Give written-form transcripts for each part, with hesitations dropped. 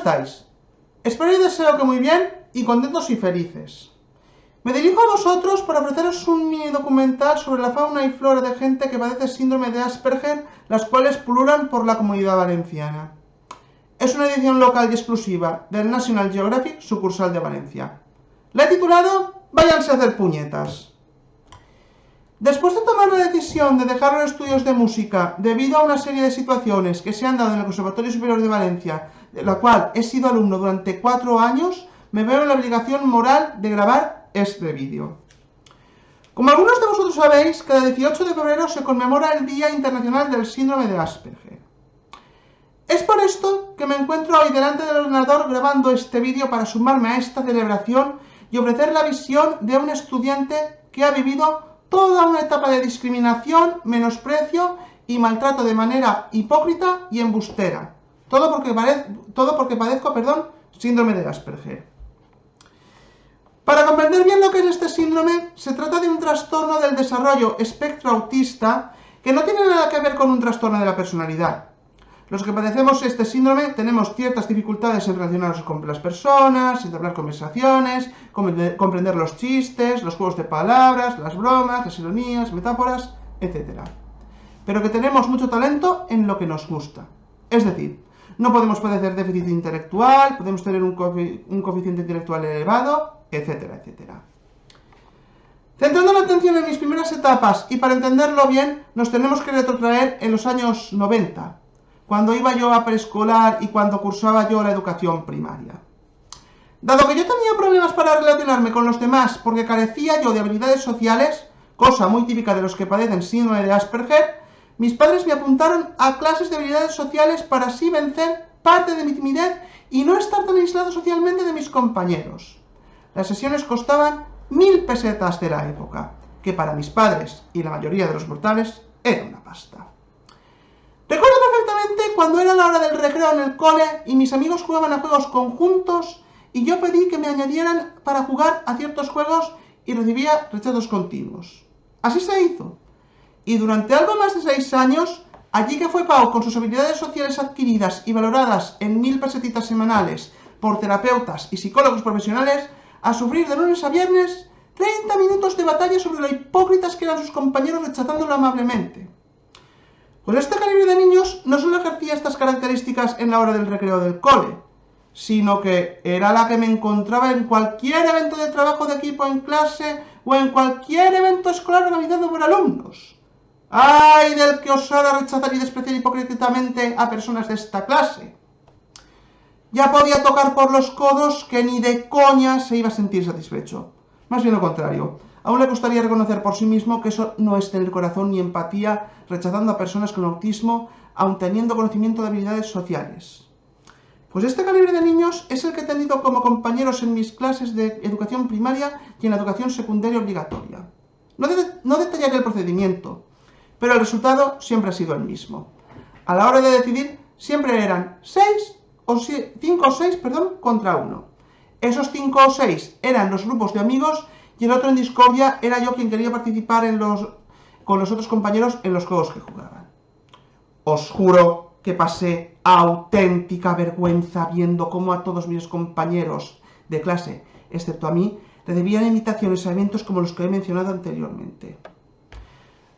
estáis? Espero y deseo que muy bien y contentos y felices. Me dirijo a vosotros para ofreceros un mini documental sobre la fauna y flora de gente que padece síndrome de Asperger, las cuales pululan por la Comunidad Valenciana. Es una edición local y exclusiva del National Geographic, sucursal de Valencia. La he titulado Váyanse a hacer puñetas. Después de tomar la decisión de dejar los estudios de música debido a una serie de situaciones que se han dado en el Conservatorio Superior de Valencia, de la cual he sido alumno durante 4 años, me veo en la obligación moral de grabar este vídeo. Como algunos de vosotros sabéis, cada 18 de febrero se conmemora el Día Internacional del Síndrome de Asperger. Es por esto que me encuentro hoy delante del ordenador grabando este vídeo para sumarme a esta celebración y ofrecer la visión de un estudiante que ha vivido toda una etapa de discriminación, menosprecio y maltrato de manera hipócrita y embustera. Todo porque padezco síndrome de Asperger. Para comprender bien lo que es este síndrome, se trata de un trastorno del desarrollo espectro autista que no tiene nada que ver con un trastorno de la personalidad. Los que padecemos este síndrome tenemos ciertas dificultades en relacionarnos con las personas, entablar conversaciones, comprender los chistes, los juegos de palabras, las bromas, las ironías, metáforas, etc. Pero que tenemos mucho talento en lo que nos gusta. Es decir, no podemos padecer déficit intelectual, podemos tener un coeficiente intelectual elevado, etcétera, etcétera. Centrando la atención en mis primeras etapas y para entenderlo bien, nos tenemos que retrotraer en los años 90, cuando iba yo a preescolar y cuando cursaba yo la educación primaria. Dado que yo tenía problemas para relacionarme con los demás porque carecía yo de habilidades sociales, cosa muy típica de los que padecen síndrome de Asperger, mis padres me apuntaron a clases de habilidades sociales para así vencer parte de mi timidez y no estar tan aislado socialmente de mis compañeros. Las sesiones costaban 1000 pesetas de la época, que para mis padres y la mayoría de los mortales era una pasta. Recuerdo perfectamente cuando era la hora del recreo en el cole y mis amigos jugaban a juegos conjuntos y yo pedí que me añadieran para jugar a ciertos juegos y recibía rechazos continuos. Así se hizo. Y durante algo más de 6 años, allí que fue Pau con sus habilidades sociales adquiridas y valoradas en 1000 pesetitas semanales por terapeutas y psicólogos profesionales, a sufrir de lunes a viernes 30 minutos de batalla sobre lo hipócritas que eran sus compañeros rechazándolo amablemente. Con este calibre de niños no solo ejercía estas características en la hora del recreo del cole, sino que era la que me encontraba en cualquier evento de trabajo de equipo en clase o en cualquier evento escolar organizado por alumnos. ¡Ay del que osara rechazar y despreciar hipócritamente a personas de esta clase! Ya podía tocar por los codos que ni de coña se iba a sentir satisfecho. Más bien lo contrario. Aún le costaría reconocer por sí mismo que eso no es tener corazón ni empatía, rechazando a personas con autismo, aun teniendo conocimiento de habilidades sociales. Pues este calibre de niños es el que he tenido como compañeros en mis clases de educación primaria y en la educación secundaria obligatoria. No detallaré el procedimiento, pero el resultado siempre ha sido el mismo. A la hora de decidir, siempre eran 5 o 6 contra 1. Esos 5 o 6 eran los grupos de amigos y el otro en discordia era yo quien quería participar con los otros compañeros en los juegos que jugaban. Os juro que pasé auténtica vergüenza viendo cómo a todos mis compañeros de clase, excepto a mí, recibían invitaciones a eventos como los que he mencionado anteriormente.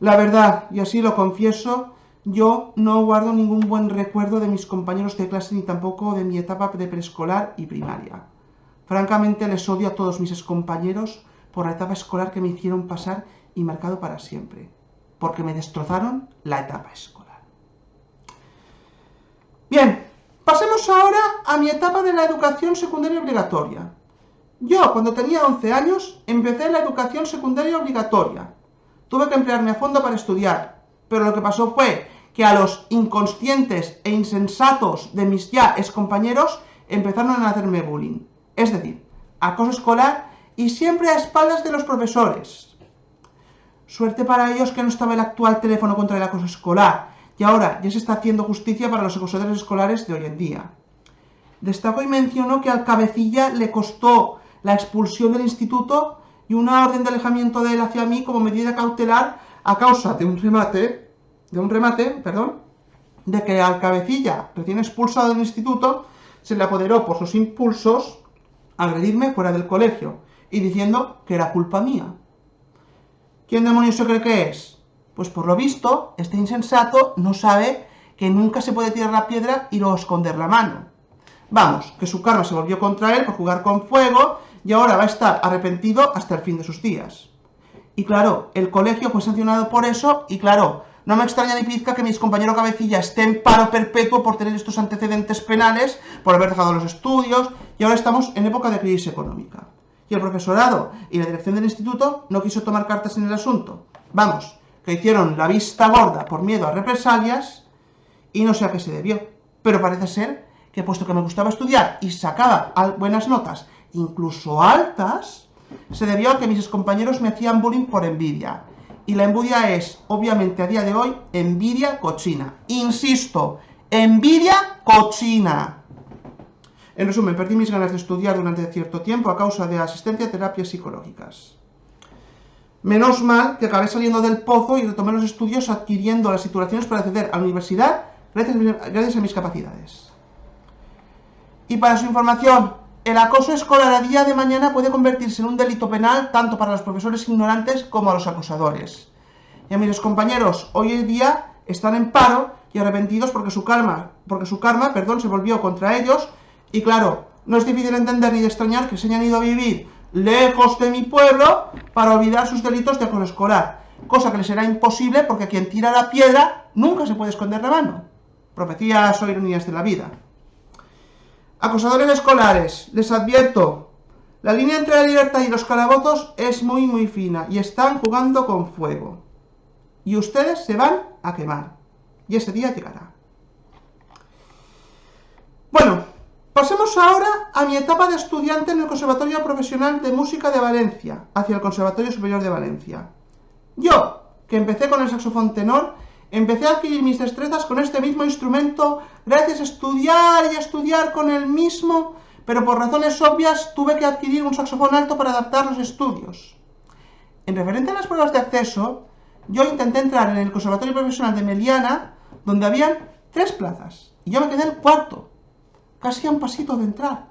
La verdad, y así lo confieso, yo no guardo ningún buen recuerdo de mis compañeros de clase ni tampoco de mi etapa de preescolar y primaria. Francamente les odio a todos mis excompañeros por la etapa escolar que me hicieron pasar y marcado para siempre, porque me destrozaron la etapa escolar. Bien, pasemos ahora a mi etapa de la educación secundaria obligatoria. Yo, cuando tenía 11 años, empecé la educación secundaria obligatoria. Tuve que emplearme a fondo para estudiar, pero lo que pasó fue que a los inconscientes e insensatos de mis ya excompañeros empezaron a hacerme bullying. Es decir, acoso escolar y siempre a espaldas de los profesores. Suerte para ellos que no estaba el actual teléfono contra el acoso escolar, y ahora ya se está haciendo justicia para los acosadores escolares de hoy en día. Destaco y menciono que al cabecilla le costó la expulsión del instituto y una orden de alejamiento de él hacia mí como medida cautelar a causa de un remate, de que al cabecilla, recién expulsado del instituto, se le apoderó por sus impulsos a agredirme fuera del colegio y diciendo que era culpa mía. ¿Quién demonios se cree que es? Pues por lo visto, este insensato no sabe que nunca se puede tirar la piedra y luego esconder la mano. Vamos, que su karma se volvió contra él por jugar con fuego y ahora va a estar arrepentido hasta el fin de sus días. Y claro, el colegio fue sancionado por eso y claro, no me extraña ni pizca que mis compañeros cabecilla esté en paro perpetuo por tener estos antecedentes penales, por haber dejado los estudios y ahora estamos en época de crisis económica. Y el profesorado y la dirección del instituto no quiso tomar cartas en el asunto. Vamos, que hicieron la vista gorda por miedo a represalias y no sé a qué se debió. Pero parece ser que puesto que me gustaba estudiar y sacaba buenas notas, incluso altas, se debió a que mis compañeros me hacían bullying por envidia. Y la envidia es, obviamente a día de hoy, envidia cochina. Insisto, envidia cochina. En resumen, perdí mis ganas de estudiar durante cierto tiempo a causa de asistencia a terapias psicológicas. Menos mal que acabé saliendo del pozo y retomé los estudios adquiriendo las titulaciones para acceder a la universidad gracias a mis capacidades. Y para su información, el acoso escolar a día de mañana puede convertirse en un delito penal tanto para los profesores ignorantes como a los acosadores. Y a mis compañeros hoy en día están en paro y arrepentidos porque su karma se volvió contra ellos. Y claro, no es difícil entender ni de extrañar que se hayan ido a vivir lejos de mi pueblo para olvidar sus delitos de acoso escolar, cosa que les será imposible porque quien tira la piedra nunca se puede esconder la mano. Profecías o ironías de la vida. Acosadores escolares, les advierto, la línea entre la libertad y los calabozos es muy fina y están jugando con fuego. Y ustedes se van a quemar. Y ese día llegará. Bueno, pasemos ahora a mi etapa de estudiante en el Conservatorio Profesional de Música de Valencia, hacia el Conservatorio Superior de Valencia. Yo, que empecé con el saxofón tenor, empecé a adquirir mis destrezas con este mismo instrumento gracias a estudiar y estudiar con el mismo, pero por razones obvias tuve que adquirir un saxofón alto para adaptar los estudios. En referente a las pruebas de acceso, yo intenté entrar en el Conservatorio Profesional de Meliana, donde habían 3 plazas, y yo me quedé en cuarto, casi a un pasito de entrar.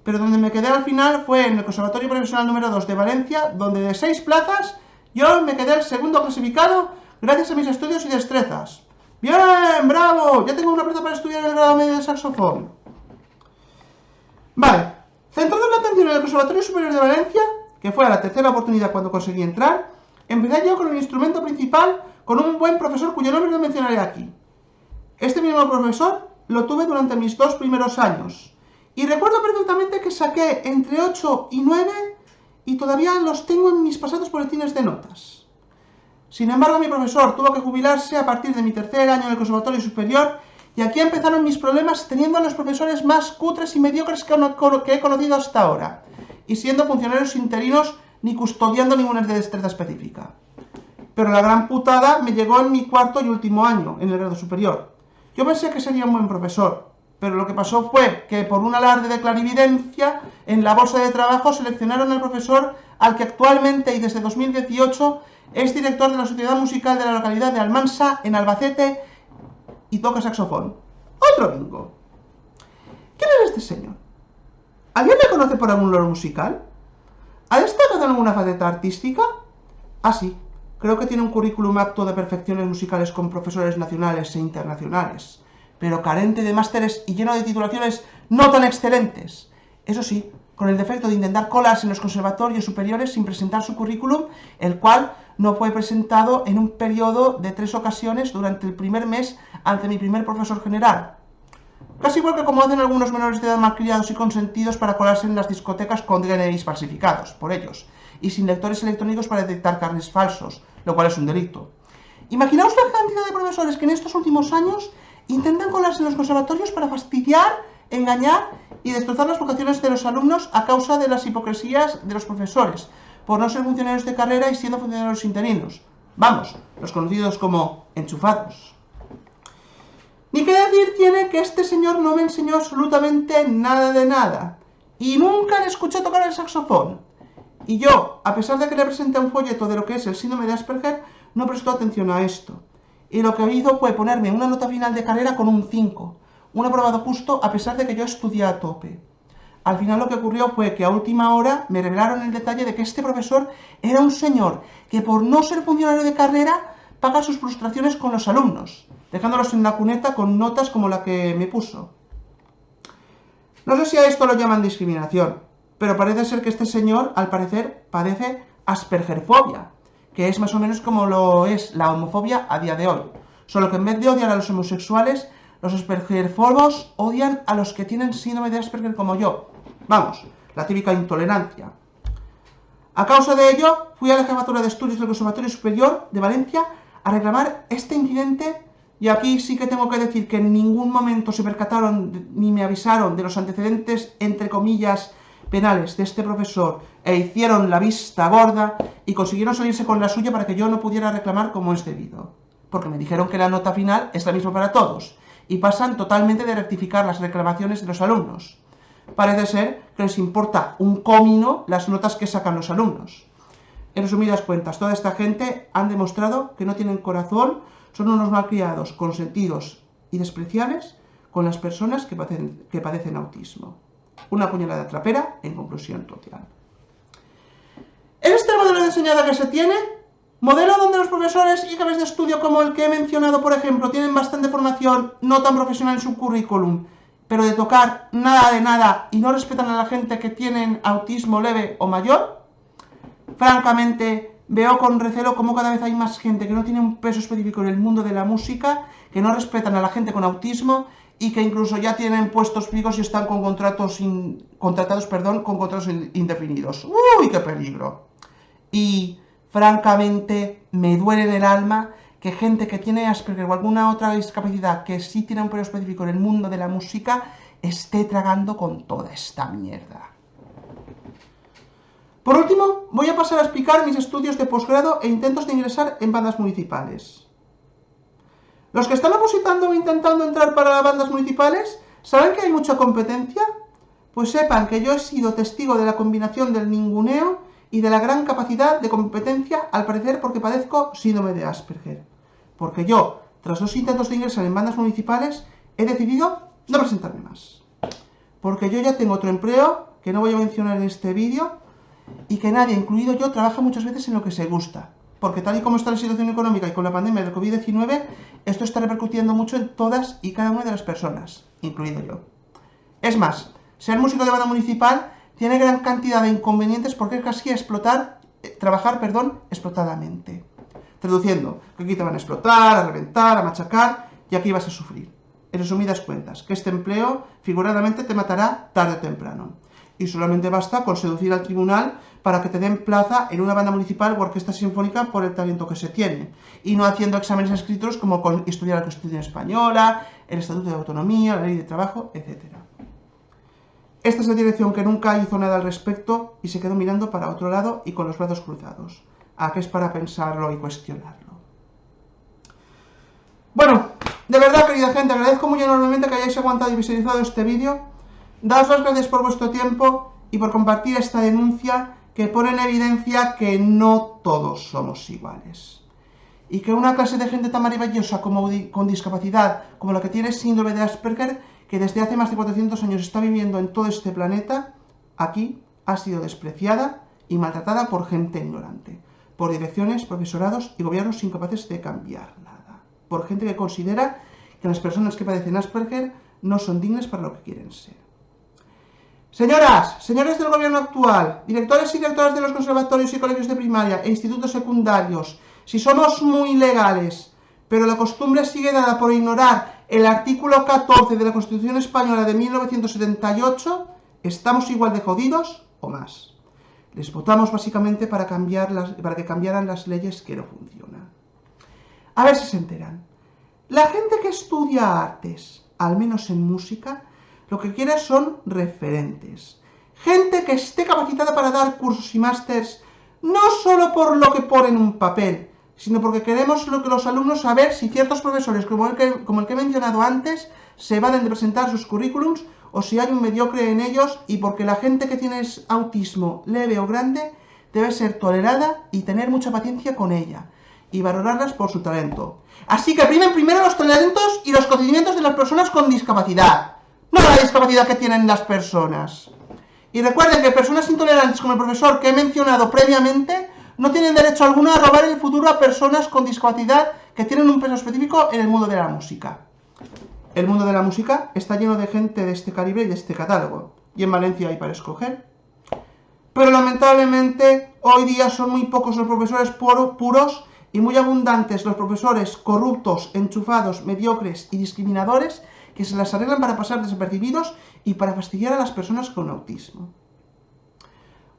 Pero donde me quedé al final fue en el Conservatorio Profesional número 2 de Valencia, donde de 6 plazas yo me quedé el segundo clasificado gracias a mis estudios y destrezas. ¡Bien! ¡Bravo! Ya tengo una plaza para estudiar el grado medio de saxofón. Vale, centrando la atención en el Conservatorio Superior de Valencia, que fue a la tercera oportunidad cuando conseguí entrar, empecé yo con el instrumento principal con un buen profesor cuyo nombre no mencionaré aquí. Este mismo profesor lo tuve durante mis 2 primeros años. Y recuerdo perfectamente que saqué entre 8 y 9 y todavía los tengo en mis pasados boletines de notas. Sin embargo, mi profesor tuvo que jubilarse a partir de mi 3er año en el Conservatorio Superior y aquí empezaron mis problemas teniendo a los profesores más cutres y mediocres que he conocido hasta ahora y siendo funcionarios interinos ni custodiando ninguna destreza específica. Pero la gran putada me llegó en mi 4º y último año en el grado superior. Yo pensé que sería un buen profesor, pero lo que pasó fue que por un alarde de clarividencia en la bolsa de trabajo seleccionaron al profesor al que actualmente y desde 2018 es director de la Sociedad Musical de la localidad de Almansa, en Albacete, y toca saxofón. ¡Otro bingo! ¿Quién es este señor? ¿Alguien me conoce por algún loro musical? ¿Ha destacado en alguna faceta artística? Ah, sí. Creo que tiene un currículum apto de perfecciones musicales con profesores nacionales e internacionales, pero carente de másteres y lleno de titulaciones no tan excelentes. Eso sí, con el defecto de intentar colarse en los conservatorios superiores sin presentar su currículum, el cual no fue presentado en un periodo de 3 ocasiones durante el primer mes ante mi primer profesor general. Casi igual que como hacen algunos menores de edad malcriados y consentidos para colarse en las discotecas con DNIs falsificados por ellos, y sin lectores electrónicos para detectar carnes falsos, lo cual es un delito. Imaginaos la cantidad de profesores que en estos últimos años intentan colarse en los conservatorios para fastidiar, engañar y destrozar las vocaciones de los alumnos a causa de las hipocresías de los profesores, por no ser funcionarios de carrera y siendo funcionarios interinos. Vamos, los conocidos como enchufados. Ni qué decir tiene que este señor no me enseñó absolutamente nada de nada, y nunca le escuché tocar el saxofón. Y yo, a pesar de que le presenté un folleto de lo que es el síndrome de Asperger, no prestó atención a esto. Y lo que hizo fue ponerme una nota final de carrera con un 5. un aprobado justo a pesar de que yo estudié a tope. Al final lo que ocurrió fue que a última hora me revelaron el detalle de que este profesor era un señor que por no ser funcionario de carrera paga sus frustraciones con los alumnos, dejándolos en la cuneta con notas como la que me puso. No sé si a esto lo llaman discriminación, pero parece ser que este señor, al parecer, padece aspergerfobia, que es más o menos como lo es la homofobia a día de hoy. Solo que en vez de odiar a los homosexuales, los aspergerfobos odian a los que tienen síndrome de Asperger como yo. Vamos, la típica intolerancia. A causa de ello, fui a la Jefatura de Estudios del Conservatorio Superior de Valencia a reclamar este incidente, y aquí sí que tengo que decir que en ningún momento se percataron ni me avisaron de los antecedentes, entre comillas, penales de este profesor, e hicieron la vista gorda y consiguieron salirse con la suya para que yo no pudiera reclamar como es debido. Porque me dijeron que la nota final es la misma para todos, y pasan totalmente de rectificar las reclamaciones de los alumnos. Parece ser que les importa un comino las notas que sacan los alumnos. En resumidas cuentas, toda esta gente han demostrado que no tienen corazón, son unos malcriados, consentidos y despreciables con las personas que padecen autismo. Una puñalada trapera en conclusión total. En este modelo de enseñanza que se tiene, modelo donde los profesores y jefes de estudio como el que he mencionado, por ejemplo, tienen bastante formación no tan profesional en su currículum, pero de tocar nada de nada y no respetan a la gente que tienen autismo leve o mayor, francamente veo con recelo cómo cada vez hay más gente que no tiene un peso específico en el mundo de la música, que no respetan a la gente con autismo y que incluso ya tienen puestos fijos y están con contratados con contratos indefinidos. ¡Uy, qué peligro! Y francamente me duele en el alma que gente que tiene Asperger o alguna otra discapacidad que sí tiene un peso específico en el mundo de la música esté tragando con toda esta mierda. Por último, voy a pasar a explicar mis estudios de posgrado e intentos de ingresar en bandas municipales. Los que están opositando o intentando entrar para las bandas municipales, ¿saben que hay mucha competencia? Pues sepan que yo he sido testigo de la combinación del ninguneo y de la gran capacidad de competencia, al parecer porque padezco síndrome de Asperger. Porque yo, tras 2 intentos de ingresar en bandas municipales, he decidido no presentarme más. Porque yo ya tengo otro empleo, que no voy a mencionar en este vídeo, y que nadie, incluido yo, trabaja muchas veces en lo que se gusta. Porque tal y como está la situación económica y con la pandemia del COVID-19, esto está repercutiendo mucho en todas y cada una de las personas, incluido yo. Es más, ser músico de banda municipal tiene gran cantidad de inconvenientes porque es casi trabajar explotadamente. Traduciendo, que aquí te van a explotar, a reventar, a machacar, y aquí vas a sufrir. En resumidas cuentas, que este empleo figuradamente te matará tarde o temprano. Y solamente basta con seducir al tribunal para que te den plaza en una banda municipal o orquesta sinfónica por el talento que se tiene, y no haciendo exámenes escritos como con estudiar la Constitución Española, el Estatuto de Autonomía, la Ley de Trabajo, etc. Esta es la dirección que nunca hizo nada al respecto y se quedó mirando para otro lado y con los brazos cruzados, a que es para pensarlo y cuestionarlo. Bueno, de verdad, querida gente, agradezco muy enormemente que hayáis aguantado y visualizado este vídeo. Daos las gracias por vuestro tiempo y por compartir esta denuncia que pone en evidencia que no todos somos iguales. Y que una clase de gente tan maravillosa como con discapacidad, como la que tiene síndrome de Asperger, que desde hace más de 400 años está viviendo en todo este planeta, aquí ha sido despreciada y maltratada por gente ignorante, por direcciones, profesorados y gobiernos incapaces de cambiar nada, por gente que considera que las personas que padecen Asperger no son dignas para lo que quieren ser. Señoras, señores del gobierno actual, directores y directoras de los conservatorios y colegios de primaria e institutos secundarios, si somos muy legales, pero la costumbre sigue dada por ignorar el artículo 14 de la Constitución Española de 1978, estamos igual de jodidos o más. Les votamos básicamente para que cambiaran las leyes que no funcionan. A ver si se enteran. La gente que estudia artes, al menos en música, lo que quiere son referentes. Gente que esté capacitada para dar cursos y másters, no solo por lo que pone en un papel, sino porque queremos los alumnos saber si ciertos profesores, como el que he mencionado antes, se valen de presentar sus currículums o si hay un mediocre en ellos, y porque la gente que tiene autismo leve o grande debe ser tolerada y tener mucha paciencia con ella. y valorarlas por su talento. Así que primen primero los talentos y los conocimientos de las personas con discapacidad, no la discapacidad que tienen las personas. Y recuerden que personas intolerantes como el profesor que he mencionado previamente no tienen derecho alguno a robar el futuro a personas con discapacidad que tienen un peso específico en el mundo de la música. El mundo de la música está lleno de gente de este calibre y de este catálogo, y en Valencia hay para escoger. Pero lamentablemente hoy día son muy pocos los profesores puros y muy abundantes los profesores corruptos, enchufados, mediocres y discriminadores que se las arreglan para pasar desapercibidos y para fastidiar a las personas con autismo.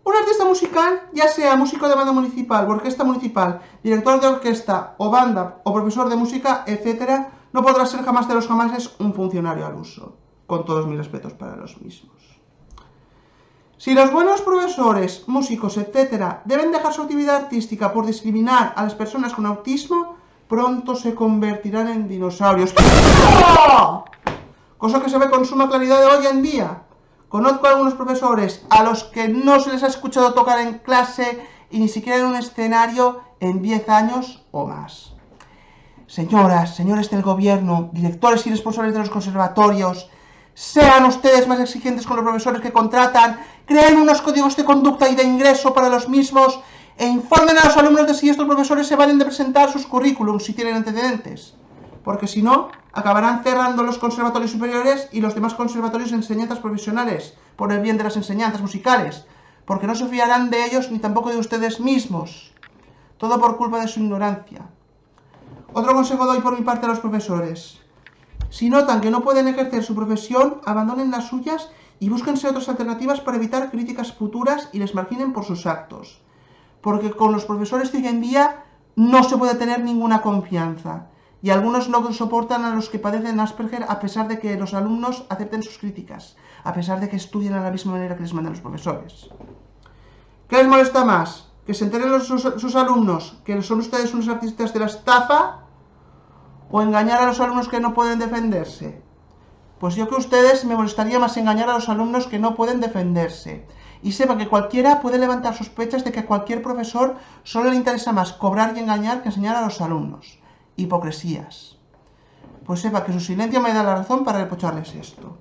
Un artista musical, ya sea músico de banda municipal, orquesta municipal, director de orquesta o banda o profesor de música, etc., no podrá ser jamás de los jamases un funcionario al uso, con todos mis respetos para los mismos. Si los buenos profesores, músicos, etc., deben dejar su actividad artística por discriminar a las personas con autismo, pronto se convertirán en dinosaurios. Cosa que se ve con suma claridad de hoy en día. Conozco a algunos profesores a los que no se les ha escuchado tocar en clase y ni siquiera en un escenario en 10 años o más. Señoras, señores del gobierno, directores y responsables de los conservatorios, sean ustedes más exigentes con los profesores que contratan, creen unos códigos de conducta y de ingreso para los mismos e informen a los alumnos de si estos profesores se valen de presentar sus currículums si tienen antecedentes. Porque si no, acabarán cerrando los conservatorios superiores y los demás conservatorios de enseñanzas profesionales, por el bien de las enseñanzas musicales, porque no se fiarán de ellos ni tampoco de ustedes mismos. Todo por culpa de su ignorancia. Otro consejo doy por mi parte a los profesores. Si notan que no pueden ejercer su profesión, abandonen las suyas y búsquense otras alternativas para evitar críticas futuras y les marginen por sus actos. Porque con los profesores de hoy en día no se puede tener ninguna confianza. Y algunos no soportan a los que padecen Asperger a pesar de que los alumnos acepten sus críticas, a pesar de que estudien a la misma manera que les mandan los profesores. ¿Qué les molesta más? ¿Que se enteren sus alumnos que son ustedes unos artistas de la estafa? ¿O engañar a los alumnos que no pueden defenderse? Pues yo que ustedes me molestaría más engañar a los alumnos que no pueden defenderse. Y sepa que cualquiera puede levantar sospechas de que a cualquier profesor solo le interesa más cobrar y engañar que enseñar a los alumnos. Hipocresías. Pues sepa que su silencio me da la razón para reprocharles esto.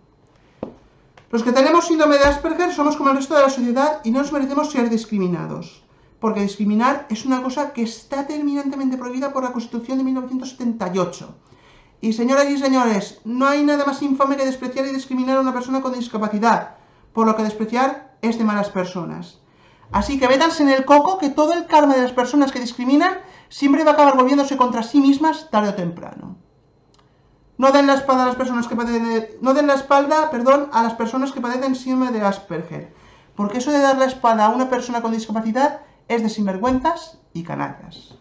Los que tenemos síndrome de Asperger somos como el resto de la sociedad y no nos merecemos ser discriminados. Porque discriminar es una cosa que está terminantemente prohibida por la Constitución de 1978. Y señoras y señores, no hay nada más infame que despreciar y discriminar a una persona con discapacidad, por lo que despreciar es de malas personas. Así que métanse en el coco que todo el karma de las personas que discriminan siempre va a acabar volviéndose contra sí mismas tarde o temprano. No den la espalda a las personas que padecen, a las personas que padecen síndrome de Asperger, porque eso de dar la espalda a una persona con discapacidad es de sinvergüenzas y canallas.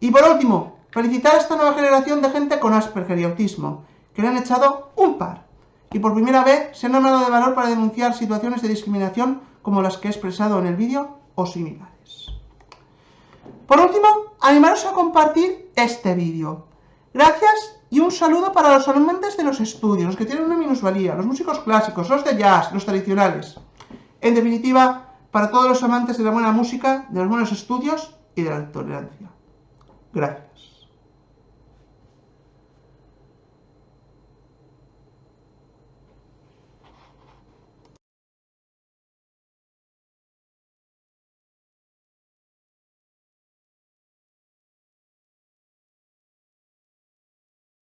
Y por último, felicitar a esta nueva generación de gente con Asperger y autismo, que le han echado un par, y por primera vez se han armado de valor para denunciar situaciones de discriminación como las que he expresado en el vídeo o similares. Por último, animaros a compartir este vídeo. Gracias y un saludo para los alumnos de los estudios, los que tienen una minusvalía, los músicos clásicos, los de jazz, los tradicionales. En definitiva, para todos los amantes de la buena música, de los buenos estudios y de la tolerancia. Gracias.